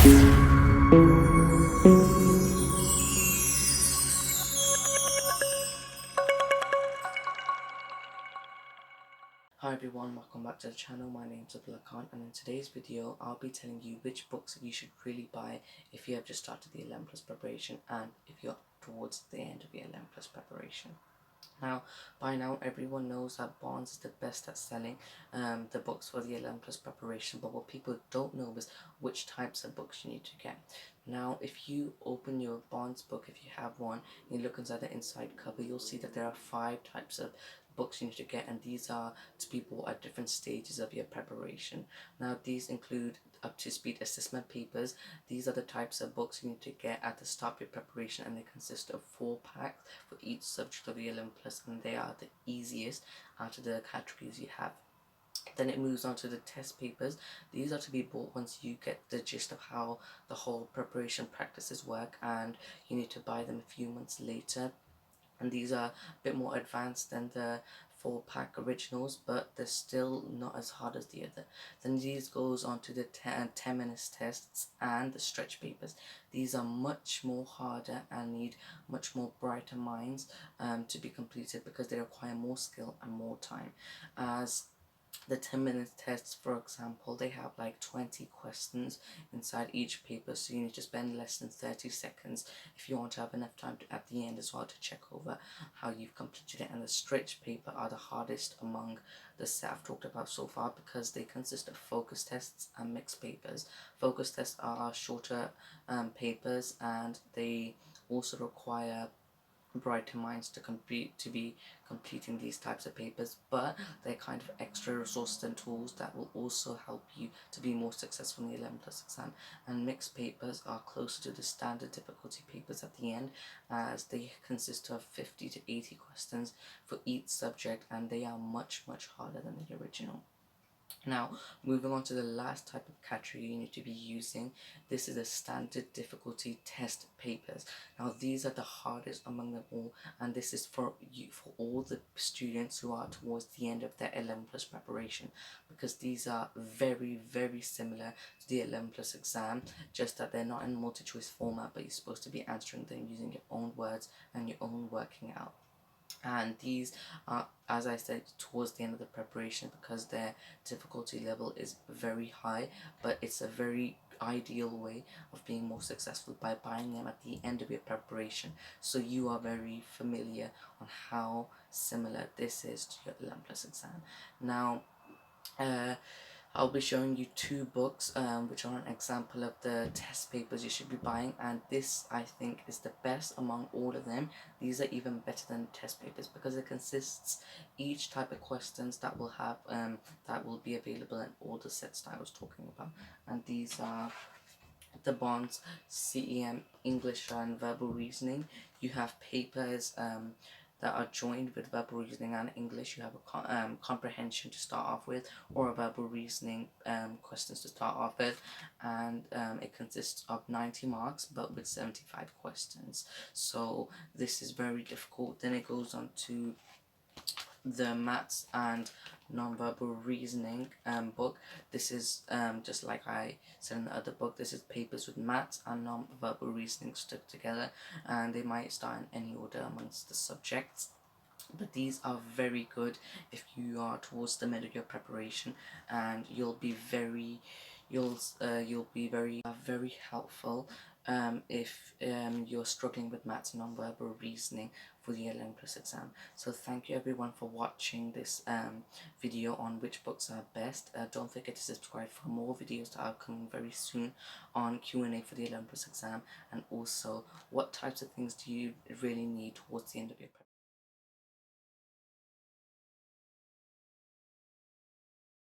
Hi everyone, welcome back to the channel. My name is Abdullah Khan, and in today's video I'll be telling you which books you should really buy if you have just started the 11 plus preparation and if you're towards the end of your 11 plus preparation. Now, by now everyone knows that Barnes is the best at selling the books for the 11 plus preparation, but what people don't know is which types of books you need to get. Now, if you open your Barnes book, if you have one, and you look inside the inside cover, you'll see that there are 5 types of books you need to get, and these are to people at different stages of your preparation. Now, these include up to speed assessment papers. These are the types of books you need to get at the start of your preparation, and they consist of 4 packs for each subject of the 11 plus, and they are the easiest out of the categories you have. Then it moves on to the test papers. These are to be bought once you get the gist of how the whole preparation practices work, and you need to buy them a few months later. And these are a bit more advanced than the 4-pack originals, but they're still not as hard as the other. Then these goes on to the 10 minutes tests and the stretch papers. These are much more harder and need much more brighter minds to be completed, because they require more skill and more time. As the 10-minute tests, for example, they have like 20 questions inside each paper, so you need to spend less than 30 seconds if you want to have enough time to, at the end as well, to check over how you've completed it. And the stretch paper are the hardest among the set I've talked about so far, because they consist of focus tests and mixed papers. Focus tests are shorter papers, and they also require brighter minds to be completing these types of papers, but they're kind of extra resources and tools that will also help you to be more successful in the 11 plus exam. And mixed papers are closer to the standard difficulty papers at the end, as they consist of 50 to 80 questions for each subject, and they are much harder than the original. Now, moving on to the last type of category you need to be using, this is the standard difficulty test papers. Now, these are the hardest among them all, and this is for you, for all the students who are towards the end of their 11 plus preparation, because these are very similar to the 11 plus exam, just that they're not in multi-choice format, but you're supposed to be answering them using your own words and your own working out. And these are, as I said, towards the end of the preparation, because their difficulty level is very high, but it's a very ideal way of being more successful by buying them at the end of your preparation, so you are very familiar on how similar this is to your 11 plus exam. Now, I'll be showing you 2 books which are an example of the test papers you should be buying, and this, I think, is the best among all of them. These are even better than test papers, because it consists each type of questions that will have that will be available in all the sets that I was talking about. And these are the Barnes CEM English and verbal reasoning. You have papers that are joined with verbal reasoning and English. You have a comprehension to start off with, or a verbal reasoning questions to start off with, and it consists of 90 marks but with 75 questions, so this is very difficult. Then it goes on to the maths and non-verbal reasoning book. This is just like I said in the other book, this is papers with maths and non-verbal reasoning stuck together, and they might start in any order amongst the subjects, but these are very good if you are towards the middle of your preparation, and you'll be very very helpful if you're struggling with maths and non-verbal reasoning for the 11 plus exam. So thank you everyone for watching this video on which books are best. Don't forget to subscribe for more videos that are coming very soon on Q&A for the 11 plus exam, and also what types of things do you really need towards the end of your preparation.